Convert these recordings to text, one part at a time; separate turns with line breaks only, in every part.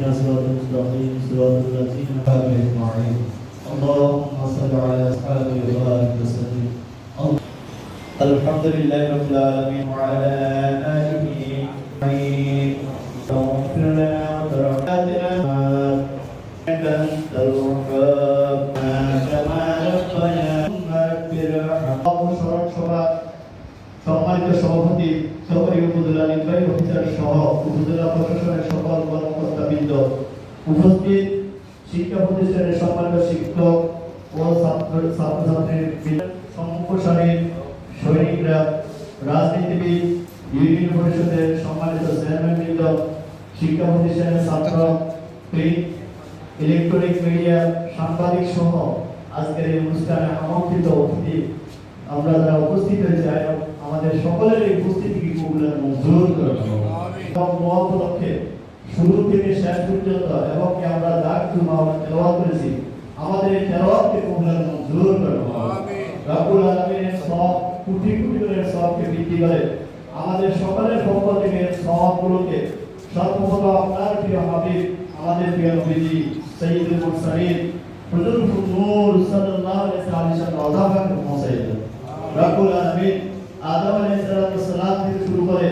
اهدنا الصراط المستقيم صراط الذين أنعمت عليهم اللهم صل على أصحابه وبارك وسلم. الحمد لله رب العالمين وعلى آله أجمعين. اغفر لنا وترحمنا أنت الوهاب كما ربنا সম্মানিত সভাপতি, সরকারি উপজেলা নির্বাহী অফিসার সহ উপজেলা প্রশাসনের সকল কর্মকর্তাবৃন্দ, উপস্থিত শিক্ষা প্রতিষ্ঠানের সম্মানিত শিক্ষক ও ছাত্রছাত্রীর সম্মুখসারীর সৈনিকরা, রাজনীতিবিদ, ইউনিয়ন পরিষদের সম্মানিত চেয়ারম্যানবৃন্দ, শিক্ষা প্রতিষ্ঠানের ছাত্র, প্রিন্ট, ইলেকট্রনিক মিডিয়া, সাংবাদিক সহ আজকের এই অনুষ্ঠানে আমন্ত্রিত অতিথি, আমরা যারা উপস্থিত হয়েছি আমাদের সকলের এই উপস্থিতিকে কবুল মঞ্জুর করুন। মহোপলক্ষে শুরু থেকে শেষ পর্যন্ত এবং আমরা যাক তেলাওয়াত করেছি, আমাদের এই তেলাওয়াতকে কবুল মঞ্জুর করুন। রব্বুল আলামিনের সওয়াব কোটি কোটি করে সওয়াবকে বৃদ্ধি করে আমাদের সকলের পক্ষ থেকে সওয়াবগুলোকে সর্বপ্রথম আপনার প্রিয় হাবিব, আমাদের প্রিয় নবীজি সাইয়্যিদুল মুরসালিন হুজুর নূর সাল্লাল্লাহু আলাইহি ওয়াসাল্লাম পৌঁছে দেন। রব্বুল আলামিন আদম আলাইহিস সালাম থেকে শুরু করে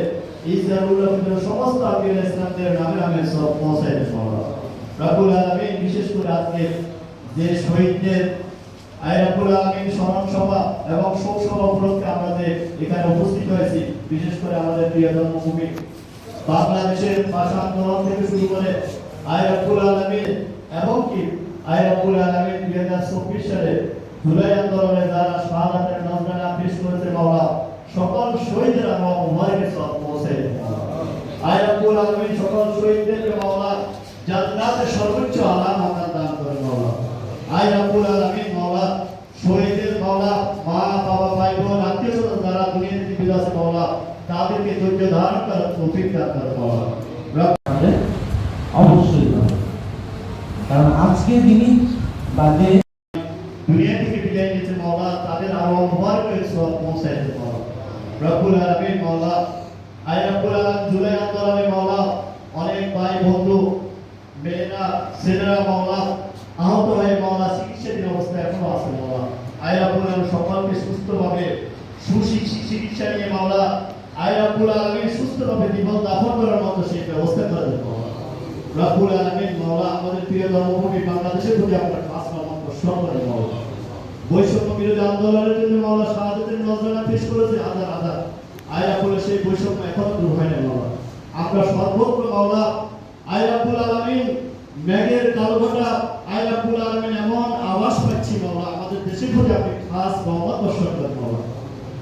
ইসরাউল্লাহ পর্যন্ত সমস্ত আম্বিয়া ইসলামদের নামে নামে সব পৌঁছে দেন। রব্বুল আলামিন বিশেষ করে আজকে যে শহীদদের রব্বুল আলামিন স্মরণ সভা এবং শোক সভা উপলক্ষে আমরা যে এখানে উপস্থিত হয়েছি, বিশেষ করে আমাদের প্রিয় জন্মভূমি বাংলাদেশের ভাষা আন্দোলন থেকে শুরু করে রব্বুল আলামিন এবং কি রব্বুল আলামিন 2024 সালে জুলাই আন্দোলনে যারা শাহাদাতের নজরানা পেশ করেছে মাওলা, সকল শহীদদের আমরা মুবারকের সওয়াব পৌঁছে দেন। রব্বুল আলামিন সকল শহীদদেরকে মাওলা জান্নাতের সর্বোচ্চ আলাম আমরা দান করেন মাওলা। রব্বুল আলামিন মাওলা শহীদদের মাওলা মা বাবা ভাই বোন আত্মীয়স্বজন যারা দুনিয়া থেকে বিদায় আছে মাওলা, তাদেরকে ধৈর্য ধারণ করার তৌফিক দান করেন মাওলা।
অবশ্যই কারণ আজকে যিনি বাদে
দুনিয়া থেকে বিদায় নিয়েছে মাওলা, তাদের আরো মুবারকের সওয়াব পৌঁছে দেন মাওলা। রব্বুল আলামিন মাওলা রব্বুল আলামিন জুলাই আন্দোলনে মাওলা অনেক ভাই বন্ধু মেয়েরা ছেলেরা মাওলা আহত হয়ে মাওলা চিকিৎসাধীন অবস্থায় এখনো আছে মাওলা। রব্বুল আলামিন সকলকে সুস্থভাবে চিকিৎসা নিয়ে মাওলা রব্বুল আলামিন সুস্থভাবে জীবন যাপন করার মতো সেই ব্যবস্থা করে দেন মাওলা। রব্বুল আলামিন মাওলা আমাদের প্রিয় জন্মভূমি বাংলাদেশের প্রতি আপনার খাস রহমত বর্ষণ করেন মাওলা। বৈষম্য বিরোধী আন্দোলনের জন্য মাওলা শাহাদাতের নজরানা পেশ করেছে হাজার হাজার, রব্বুল সেই বৈষম্য এখনো দূর হয় না মাওলা। আমরা সর্বত্র মাওলা রব্বুল আলামিন মেঘের কালঘটা রব্বুল আলামিন এমন আওয়াজ পাচ্ছি মাওলা, আমাদের দেশের প্রতি আপনি খাস রহমত বর্ষণ করেন মাওলা।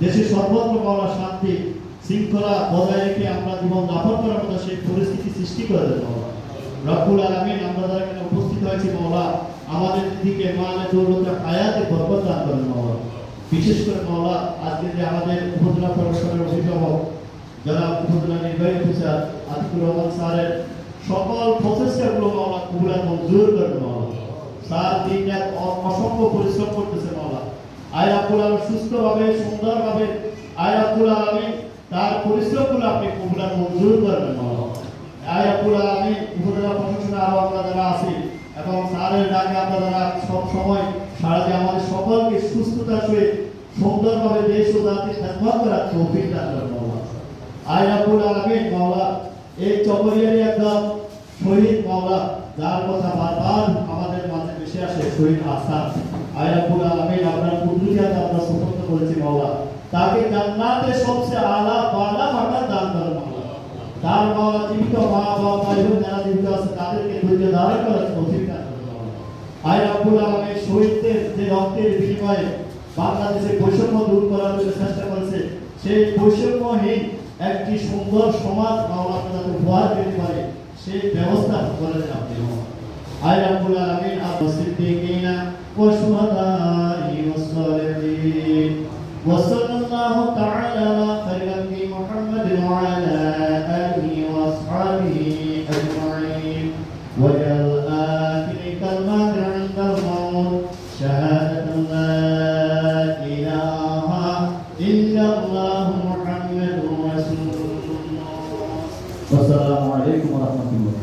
দেশের সর্বত্র মাওলা শান্তি শৃঙ্খলা বজায় রেখে আমরা জীবন যাপন করার মতো সেই পরিস্থিতি সৃষ্টি করে দেন মাওলা। রব্বুল আলামিন আমরা যারা এখানে উপস্থিত হয়েছি মাওলা, আমাদের দিকে মানে দৌলতে হায়াতে বরকত দান করেন মাওলা। বিশেষ করে মাওলা আজকে যে আমাদের উপজেলা প্রশাসনের অভিভাবক যারা উপজেলা নির্বাহী অফিসার আতিকুর রহমান স্যারের সকল প্রচেষ্টাগুলো মাওলা কবুল মঞ্জুর করেন মাওলা। স্যার দিন রাত অসংখ্য পরিশ্রম করতেছে মাওলা। রব্বুল আলামিন সুস্থভাবে সুন্দরভাবে রব্বুল আলামিন তার পরিশ্রমগুলো আপনি কবুল মঞ্জুর করেন মাওলা। রব্বুল আলামিন উপজেলা প্রশাসনে আরো আমরা যারা আছি এবং স্যারের ডাকে আমরা যারা সব সময় সারাতে আমাদের সকলকে সুস্থতার সহিত সুন্দরভাবে দেশ ও জাতির খেদমত করার তৌফিক দান করেন মাওলা। রব্বুল আলামিন মাওলা এই চকরিয়ারই একদম শহীদ মাওলা, যার কথা বারবার আমাদের মাঝে ভেসে আসে, শহীদ হাসান। রব্বুল আলামিন আপনার কুদরতিতে আমরা সুপর্দ করেছি মাওলা, তাকে জান্নাতের সবচেয়ে আলা বালা মাকাম দান করেন মাওলা। তার মাওলা জীবিত মা বাবা ভাই বোন যারা জীবিত আছে তাদেরকে ধৈর্য ধারণ করার তৌফিক দান করেন মাওলা। রব্বুল আলামিন শহীদদের যে রক্তের বিনিময়ে বাংলাদেশের বৈষম্য দূর করার জন্য চেষ্টা করেছে, সেই বৈষম্যহীন একটি সুন্দর সমাজ মাওলা আপনাদের উপহার দিতে পারে সেই ব্যবস্থা করে দেন আপনি মাওলা। রব্বুল আলামিন আস-সিদ্দিকিনা ওয়া শুহাদা'i ওয়াস সালিহিন ওয়া সাল্লাল্লাহু তাআলা আলা খায়রি মুহাম্মাদিন ওয়া আলা আলিহি ওয়া আসহাবিহি আজমাইন ওয়া জাল আখিরি কালমাতি 'ইনদাল মাউত শাহাদাতুন লা ইলাহা ইল্লাল্লাহু মুহাম্মাদুর রাসূলুল্লাহ। আসসালামু আলাইকুম ওয়া রাহমাতুল্লাহ।